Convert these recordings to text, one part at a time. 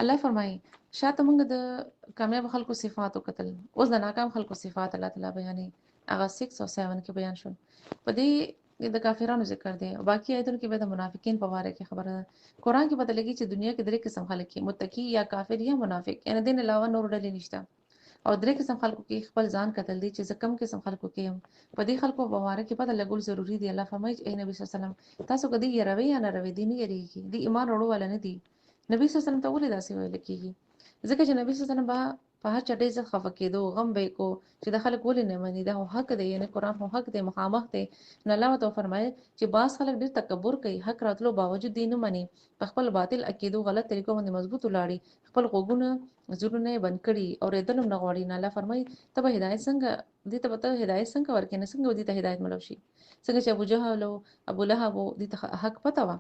الله فرمایي شاته موږ د کامیاب خلکو صفات وکتل، اوس د ناکام خلکو صفات الله تعالی بیانوي. هغه 6 او 7 کې بیان شول. په دې د کافرانو ذکر دی او باقي آیتونو کې به د منافقین په باره کې خبره ده. قرآن کې پته لګي چې دنیا کې درې قسم خلک دي، متقی یا کافر یا منافق، یعنی دین علاوه نور ډلې نشته. او درې قسم خلکو کې خپل ځان کتل دي چې زه کم قسم خلکو کې یم. په دې خلکو په باره کې پته لګول ضروری دی. الله فرمایي چې اے نبی صلی الله علیه وسلم تاسو کدی یروي یا نه روي دي نه یریږي، دی ایمان وروړو ولا نه دي. نبی صلی الله علیه وسلم ته ولې داسې ویل کیږي؟ ځکه چې نبی صلی الله علیه وسلم په هر چا ډېر زیات خفه کېدو، غم به یې کو چې د خلک ولې نه مني، دا خو حق دی، یعنې قرآن خو حق دی، مخامخ دی. نو الله ورته وفرمایل چې بعض خلک ډېر تکبر کوي، حق راتلو باوجود دې نه مني، په خپل باطل عقیدو غلط طریقو باندې مضبوط ولاړي، خپل غوږونه زړونه یې بند کړي او اورېدل هم نه غواړي. نو الله فرمایي ته به هدایت څنګه دې ته به ته هدایت څنګه ورکړې، نه څنګه به دې ته هدایت ملو شي. څنګه چې ابو جهل او ابو لهب دې ته حق پته وه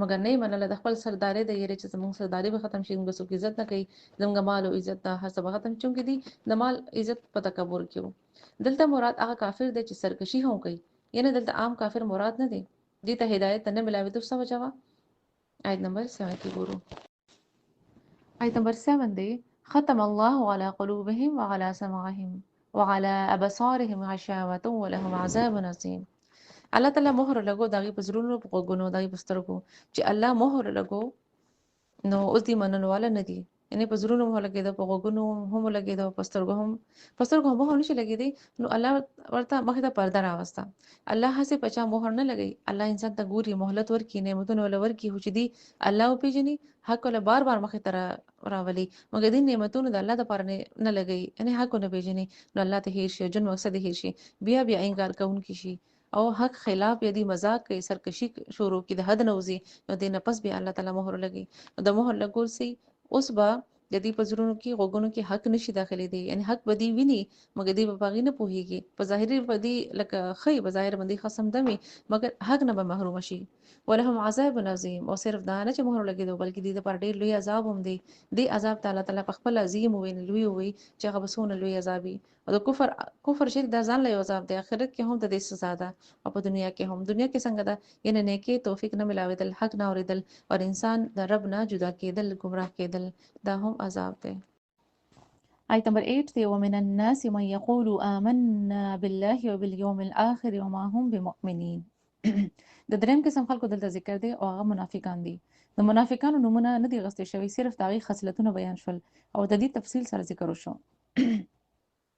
مګر نه یې منله، د خپل سردارۍ د یېرې چې زموږ سرداري به ختم شي، موږ څوک عزت نه کوي، زموږ مال او عزت دا هر څه به ختم، چونکې دي د مال عزت په تکبر کې وو. دلته مراد هغه کافر دی چې سرکشي هم کوي، یعنی دلته عام کافر مراد نه دی. دې ته هدایت نه ملاوي. څه وجه وه؟ آیت نمبر 7 کې ګورو. آیت نمبر 7 دی ختم الله على قلوبهم وعلى سمعهم وعلى ابصارهم غشاوة ولهم عذاب عظيم. الله تعالی مهر لګو دغه په زړونو په غوګونو دغه په سترګو چې الله مهر لګو نو اوس دې مننه والا نه دي، یعنی په زړونو هم لګېده، په غوږونو هم لګېده، په سترګو هم نشي لګېدی. نو الله ورته مخې ته پرده راوسته. الله هسې په چا مهر نه لګوي، الله انسان ته ګوري، مهلت ورکړي، نعمتونه ول ورکړي، خو چې دي الله وپېژني حق له بار بار مخې ته راولي، مګر دې نعمتونو د الله دپاره نه لګوي، یعنی حق ونه پېژني، نو الله ته هېر شي او جن مقصد یې هېر شي، بیا انکار کوونکي شي او حق خلاف یدي مذاق کوي، سرکشي شروع کړي، د حد نه وځي، نو دې نه پس بیا الله تعالی مهر لګي. د مهر لګول سي اوس به د دې په زړونو کې غوږونو کې حق نشي داخلېدی، یعنی حق به دې ویني مګر دې به په هغې نه پوهېږي، په ظاهري به دې لکه ښایي په ظاهر باندې ښه سمدمې مګر حق نه به محروم شي. ولهم عذاب عظیم، او صرف دا نه چې مهر لګېدو بلکې دې دپاره ډېر لوی عذاب هم دی. دې عذاب ته الله تعالی په خپل عظیم وویل، لوی ووایي چې هغه به څومره لوی عذاب وي. او د کفر شرک دا ځان له یو عذاب دی، آخرت کې هم د دې سزا ده او په دنیا کې هم. دنیا کې څنګه ده؟ یعنی نیکۍ توفیق نه ملاوېدل، حق نه اورېدل او انسان د رب نه جدا کېدل، گمراه کېدل، دا هم عذاب دی. آیت نمبر 8 دی ومن الناس من یقول آمنا بالله وبالیوم الآخر وما هم بمؤمنین. د دریم قسم خلکو دلته ذکر دی او هغه منافقان دي. د منافقانو نمونه نه دي غستې شوي، صرف د هغې خصلتونه بیان شول او د دې تفصیل سره ذکر وشو.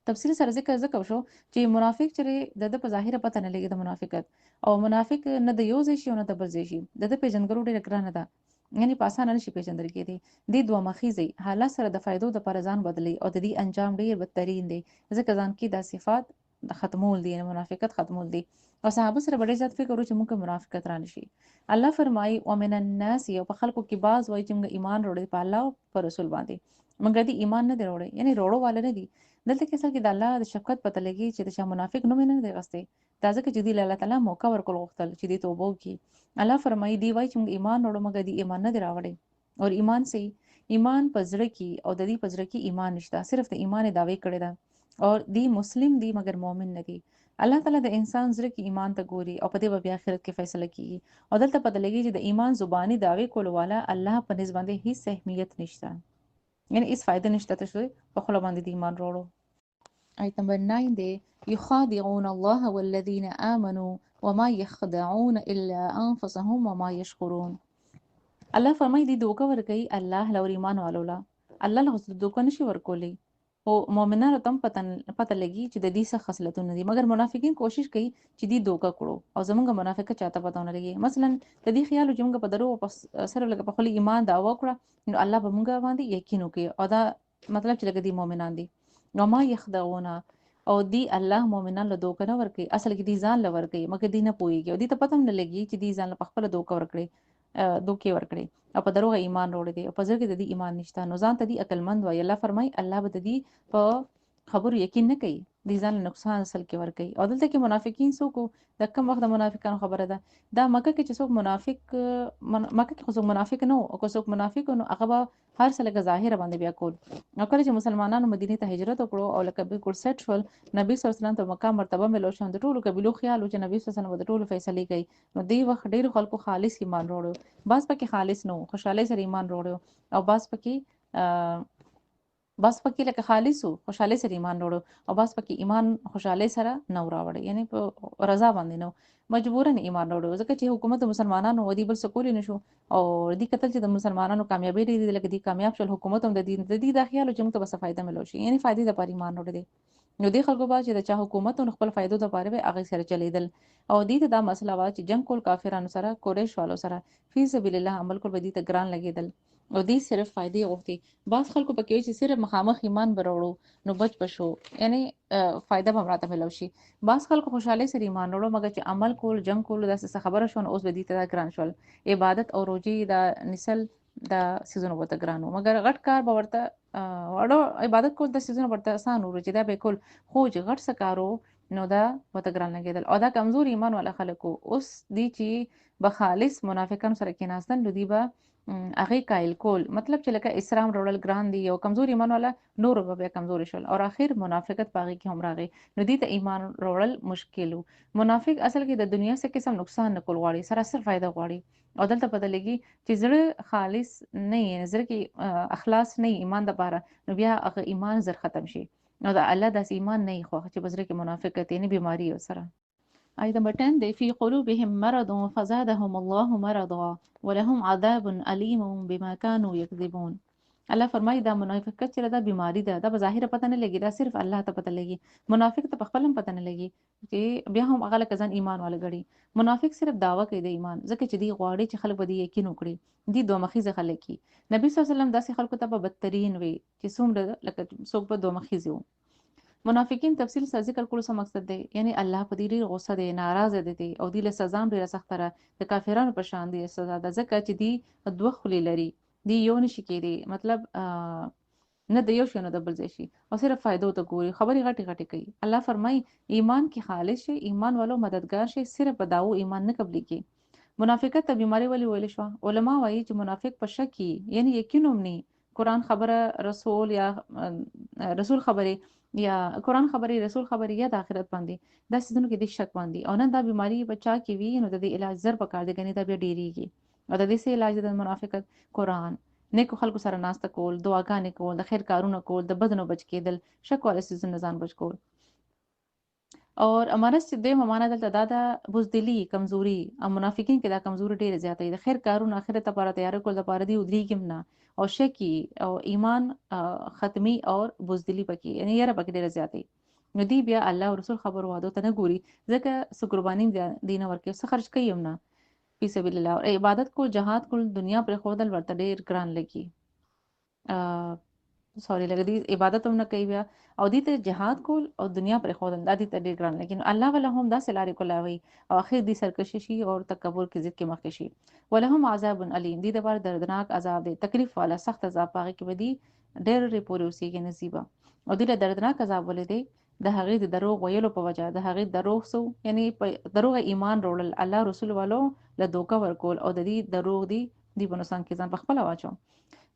تفصیل سره ذکر وشو چې منافق چې د په ظاهره پته نه لګي د منافقت، او منافق نه د یو ځای شي او نه د بل ځای شي، د پیژندګلو ډېره ګرانه ده، یعنی په اسانه نشي پیژندل کېدی. دې دوه مخیزي حالت سره د فایدو د پر ځان بدلی او د دې انجام ډېر بدترین دی، ځکه ځان کې دا صفات د ختمول دي، منافقت ختمول دي. او صحابه سره ډېر زیات فکر وکړو چې موږ منافقت را نشي. الله فرمایي ومن الناس، یو په خلکو کې بعض وایي چې موږ ایمان وروړي په الله او په رسول باندې، مګر دې ایمان نه دی وروړي، یعنی وروړو والا نه دي. دلته کې اصل کې د الله د شفقت پته لګي چې د چا منافق نوم نه دی غستی، دا ځکه چې دی الله تعالی موقع ورکول غوښتل چې دې توبه وکړي. الله فرمایي دی وایي چې موږ ایمان وروړو مګر دې ایمان نه دی راوړی. او ایمان سي ایمان په زړه کې او د دې په زړه کې ایمان نشته، صرف د ایمان دعوی کړی ده او دی مسلم دی مګر مؤمن نه دی. الله تعالی د انسان زړه کې ایمان ته ګوري او په دې به بیا آخرت کې فیصله کیږي. او دلته پته لګي چې د ایمان زبانی دعوی کولو والا الله په نسبت باندې هیڅ اهمیت نشته، یعنی هیڅ فائدہ نشته چې په خپل باندې ایمان وروړو. آیت نمبر 9 دی یخادعون الله والذین آمنوا وما یخدعون الا انفسهم وما یشعرون. الله فرمایي دی دوکه ورکوي الله لور ایمان والولا، الله له دوکه نشي ورکولی، او مؤمنانو ته پته لګي چې د دې څه خصلتونه دي، مګر منافقین کوشش کوي چې دی دوکه کړو او زمونږ منافقت چاته پته نه لګي. مثلا د دې خیال چې موږ په درو سره لکه په خپل ایمان دعوا کړه نو الله به موږ باندې یقین وکړي، او دا مطلب چې لکه دی مؤمنان دي. وما یخدعون، او دی الله مؤمنان له دوکه نه ورکوي، اصل کې دی ځان له ورکوي مګر دی نه پوهیږي او دی ته پته نه لګي چې دی ځان له خپل دوکه ورکړي، دوکې ورکړي او په دروغه ایمان وروړي دي او په ځکه کې د دې ایمان نشته، نو ځان ته دی عقلمند وایي. الله فرمایي الله به د دې په خبرو یقین نه کوي، دې ځان له نقصان اصل کې ورکوي. او دلته کې منافقین څوک د کم وخت د منافقانو خبره ده، دا مکه کې چې څوک مکه کې خو څوک منافق نه و، او که څوک منافق نو هغه به هر څه لکه ظاهره باندې بیا کول. او کله چې مسلمانانو مدینې ته هجرت وکړو او لکه بالکل سیټ شول، نبی صلی الله علیه وسلم ته مقام مرتبه ملو شو، د ټولو قبیلو خیال و چې نبی صلی الله علیه وسلم د ټولو فیصلې کوي، نو دې وخت ډېرو خلکو خالص ایمان وروړو، بعض پکې خالص نه و، خوشحالۍ سره ایمان وروړو، او بعض پکې بس پکې لکه خالصو خوشحالي سره ایمان وروړو او بس پکې ایمان خوشحالي سره نه راوړي، یعنی په رضا باندې نو مجبورن ایمان وروړو، ځکه چې حکومت د مسلمانانو ودی بل څه کولی نشو او دې کتل چې د مسلمانانو کامیابی ډېرې دي، لکه دې کامیاب شول حکومت هم د دې د خیال چې موږ ته بس فائدہ ملو شي، یعنی فائدې د پر ایمان وروړي. نو دې خلکو با چې د چا حکومت او خپل فائدو د پاره به هغه سره چلیدل او دې ته دا مسله وا چې جنگ کول کافرانو سره قریش والو سره فی سبیل الله عمل کول به دې ته ګران لګیدل او دې صرف فائدې غوښتي. بعض خلکو پکې وي چې صرف مخامخ ایمان بروړو نو بچ بشو، یعنی فائدہ به مراته ملو شي. بعض خلکو خوشاله سره ایمان وروړو مګر چې عمل کول جنگ کول داسې خبره شون اوس به دې ته ګران شول، عبادت او روزي دا نسل دا سيزونه وته ګرانو مګر غټ کار به ورته وړو عبادت کول د سيزونه ورته آسان ورو چې دا به کول خو چې غټ څه کارو نو دا وته ګران لګیدل او دا کمزور ایمان والا خلکو اوس دی چې به خالص منافقان سره کېناستل نو دی به هغه قائل کول، مطلب چې لکه اسلام وروړل ګران دی او کمزور ایمان والا نور به بیا کمزور شول او اخر منافقت پاږي کې هم راغی نو دی ته ایمان وروړل مشکلو. منافق اصل کې د دنیا څخه قسم نقصان نه کول غواړي، سراسر فائدہ غواړي او دلته پته لګي چې زړه خالص نه یې زړه کې اخلاص نه ایمان د پاره نو بیا هغه ایمان زر ختم شي نو دا الله داس ایمان نه خو چې بزره کې منافقت یعنی بیماری سره. آیت نمبر 10 دی فی قلوبهم مرض فزادهم الله مرضا ولهم عذاب الیم بما كانوا یکذبون. الله فرمایي دا منافقت چې دا بیماری ده دا به ظاهر پته نه لګي، دا صرف الله ته پته لګي، منافق ته په خپل هم پته نه لګي چې بیا هم هغه لکه ځان ایمان والا غړي. منافق صرف داوا کوي د ایمان ځکه چې دی غواړي چې خلک به دی یقین وکړي، دی دوه مخیزه خلک کی. نبی صلی الله علیه وسلم داسې خلکو ته په بدترین وي چې څومره لکه څوک په دوه مخیزه وو. منافقین تفصیل سره ذکر کولو څه مقصد دی، یعنی الله په دې ډیر غوسه دی، ناراضه دی او دی له سزا ډیره سخته ده، د کافرانو په شان دی سزا ده ځکه چې دی دوه خلی لري، دی یو نشي کېدی، مطلب نه د یو شي نه د بل ځای شي او صرف فائدو ته ګوري، خبرې غټي غټي کوي. الله فرمای ایمان کې خالص شي، ایمان والو مددگار شي، صرف په داو ایمان نه قبلي کی. منافقت ته بیماری ولی ویل شو، علما وایي چې منافق په شک کی یعنی یقینوم نه قرآن خبره رسول یا رسول خبره یا قرآن خبره رسول خبره یا د آخرت باندې دا سيزونو کې د شک باندې او نن دا بیماری بچا کې وی نو د علاج زر پکار دي کني دا بیا ډیریږي او د دې سه علاج د منافقت قرآن نیکو خلکو سره ناسته کول، دعاګانې کول، د خیر کارونه کول، د بدنو بچ کېدل، شک والے سيزونو ځان بچ کول. اور امانت چې د معنا دلته دا د بوزدلی کمزوري او منافقین کې دا کمزوري ډیره زیاته ده، د خیر کارونه اخرت لپاره تیار کول د پاره دی ودریګم نه او شکی او ایمان ختمي او بوزدلی پکې یعنی یره پکې ډیره زیاته. نو دی بیا الله او رسول خبر وادو ته نه ګوري ځکه سو قرباني دینه ورکه څه خرج کوي هم نه فی سبیل الله او عبادت کول جهاد کول دنیا پر خودل ورته ډیر ګران لګي. سوري لګ دي عبادت هم نه کوي بیا او دې ته جهاد کول او دنیا پر خودل د دې ته ډیر ګران لګي. الله ولا هم دا سلاري کولاوي او اخر دي سرکشي شي او تکبر کې ذکر مخ شي. ولهم عذاب الیم دې د بار دردناک عذاب دی، تکلیف والا سخت عذاب پاږي کې بدی ډیر ریپوري اوسېږي نصیبه او دې له دردناک عذاب ولې دی د هغې د دروغ ویلو په وجه د هغې دروغ سو یعنی دروغ ایمان وروړل، الله رسول والو له دوکه ورکول او د دې دروغ دی په نقصان کې ځان په خپل واچو.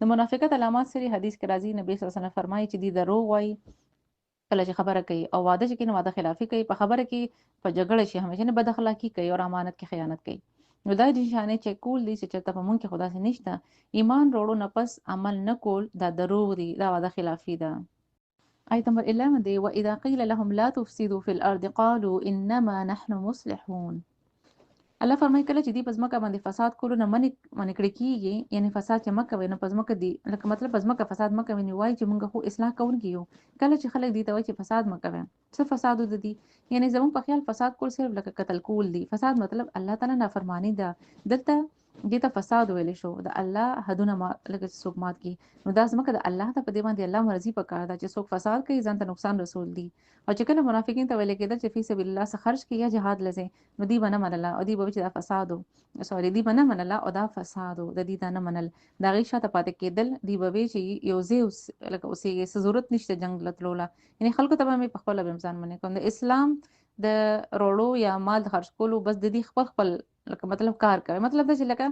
د منافقت علامات سری حدیث کې راځي نبی صلی الله علیه وسلم فرمایي چې دی دروغ وایي کله چې خبره کوي او واده چې کینه واده خلافي کوي، په خبره کې په جګړه شي همیشه نه بد اخلاقی کوي او امانت کې خیانت کوي. نو دا د شانې چې کول دي چې ته په مونږ کې خدا سي نشته ایمان وروړو نه پس عمل نه کول دا دروغ دی، دا واده خلافي ده. آیت نمبر 11 دی واذا قيل لهم لا تفسدوا في الارض قالوا انما نحن مصلحون. الله فرمایي کله چې دی پزماکه باندې فساد کولو نه منې کړی کیږي یعنی فساد چې مکه ویني پزماکه دی لکه مطلب پزماکه فساد مکه ویني وای چې مونږ خو اصلاح کوونکی یو، کله چې خلک دی ته وای چې فساد مکه وین څه فساد ود دي یعنی زمون په خیال فساد کول صرف لکه قتل کول دی، فساد مطلب الله تعالی نافرمانی ده دلته دې ته فساد ویل شو د الله حدونه ما لکه څوک مات کی نو دا زمکه د الله ته په دې باندې الله مرضی پکار دا چې څوک فساد کوي ځان ته نقصان رسول دي او چې کله منافقین ته ویل کېدل چې فی سبیل الله څخه خرج کیه جهاد لزه نو دی بنه منله او دی به چې دا فساد سوري دی بنه منله او دا فساد د دې دا نه منل دا غي شاته پاتې کېدل دی به چې یو زی لکه اوسې ضرورت نشته جنگ لتلولا یعنی خلکو ته به په خپل بمزان منې کوم د اسلام د روړو یا مال خرج کولو بس د دې خپل لکه مطلب کار کوي، مطلب دا چې لکه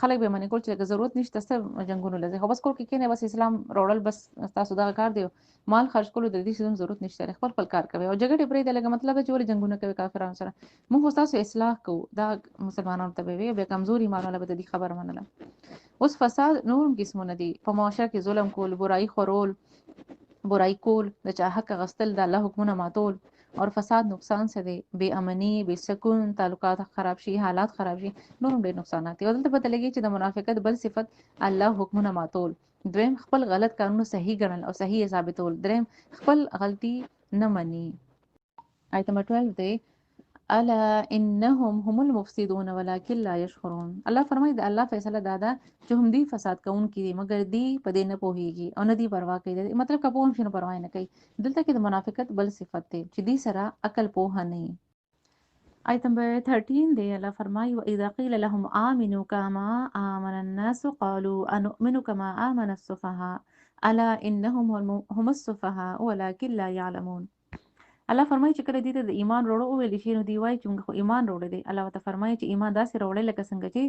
خلک به منې کول چې لکه ضرورت نشته څه جنګونو لځي خو بس کور کې کېنه بس اسلام راوړل بس تاسو دغه کار دی مال خرج کولو د دې سیستم ضرورت نشته خپل خپل کار کوي او جګړې پرې د لګه مطلب چې ولې جنگونه کوي کافرانو سره موږ تاسو اصلاح کوو دا مسلمانانو ته به به کمزوري مانوله به دې خبر منله اوس فساد نورم قسمونه دي په معاشره کې ظلم کول برایي خورول برائی کول د چا حق غستل د الله حکمونه ماتول اور فساد نقصان څه دی بے امنی بے سکون تعلقات خراب شي حالات خراب شي نورم ډېر نقصانات دي او دلته پته لګي چې د منافقت بل صفت الله حکمونه ماتول دویم خپل غلط کارونه صحیح ګڼل او صحیح ثابتول دریم خپل غلطي نه مني آیت نمبر 12 دی الا انهم هم المفسدون ولكن لا يشعرون الله فرمایي د الله فیصله دادا چې هم دي فساد کوونکي دي مګر دی په دې نه پوهیږي او نه دی پروا کوي مطلب کپو هم شنو پروا نه کوي دلته کې د منافقت بل صفت دی چې دې سره عقل پوها نه آیت نمبر 13 دی الله فرمایي واذا قيل لهم امنوا كما امن الناس قالوا انؤمن كما امن السفهاء الا انهم هم السفهاء ولكن لا يعلمون الله فرمایي چې کله دې ته د ایمان وروړو ویل شي نو دی وایي چې موږ خو ایمان وروړی دی الله تعالی فرمایي چې ایمان داسې وروړی لکه څنګه چې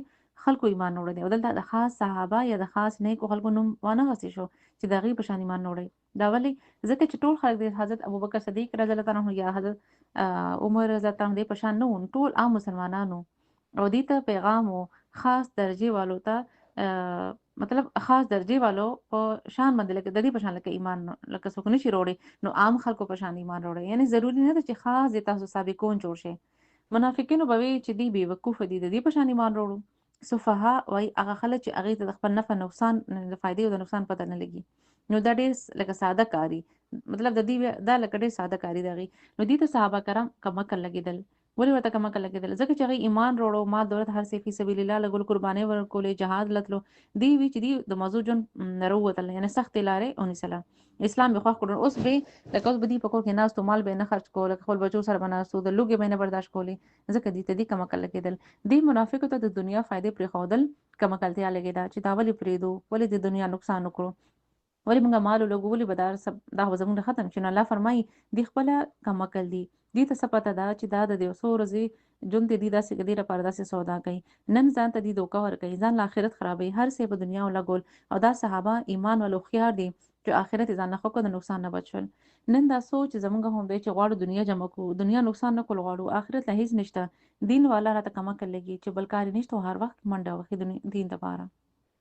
خلکو ایمان وروړی دی او دلته د خاص صحابه یا د خاص نیکو خلکو نوم وانه غسی شو چې د غي په شان ایمان وروړی دا ولی ځکه چې ټول خلک د حضرت ابوبکر صدیق رضی الله تعالی عنہ یا حضرت عمر رضی الله تعالی عنہ په شان نه ټول عام مسلمانانو او دې ته پیغام خاص درجه والو ته مطلب خاص درجه والو په شان باندې لکه د دې په شان لکه ایمان لکه څوک نشي وروړي نو عام خلکو په شان ایمان وروړي یعنی ضروری نه ده چې خاص د تاسو سابقون جوړ شي منافقینو به وي چې دی بے وقوف دي د دې په شان ایمان وروړو صفها وای هغه خلک چې هغه د خپل نفع نقصان د فائدې او د نقصان پته نه لګي نو دا ډېر لکه ساده کاری مطلب د دې دا لکه ډېر ساده کاری دی نو دې ته صحابه کرام کم عقل لګیدل ولې ورته کم عقل لګیدل ځکه چې هغه ایمان وروړو مال دولت هر څه فی سبیل الله لګول قرباني ورکولې جهاد لتلو دی وی چې دی د موضوع جون نروتل یعنی سخت لارې اونې سلام اسلام به خو کړو اوس به لکه اوس بدی پکور کې ناس ته مال به نه خرج کول خپل بچو سره بناسو د لوګي به نه برداشت کولې ځکه دې ته دی کم عقل لګیدل دی منافق ته د دنیا فائدې پرې خودل کم عقلتیا لګیدا چې دا ولې پریدو ولې د دنیا نقصان وکړو ولی موږ مال لګولې بدار سب دا زموږ ختم شنه الله فرمایي دی خپل کم عقل دی دې ته څه پته ده چې دا د دیوسو ورځې جون دې داسې کدي را پرداسې سودا کوي نن ځان ته دې دوکا ور کوي ځان له آخرت خرابوي هر څه په دنیا ولګول او دا صحابه ایمان ولو خيار دي چې آخرت ځان نه خو د نقصان نه بچول نن دا سوچ زمونږ هم دی چې غواړو دنیا جمع کو دنیا نقصان نه کول غواړو آخرت له هیڅ نشته دین والا راته کم عقل لګي چې بلکاري نشته هر وخت منډه وخت دین لپاره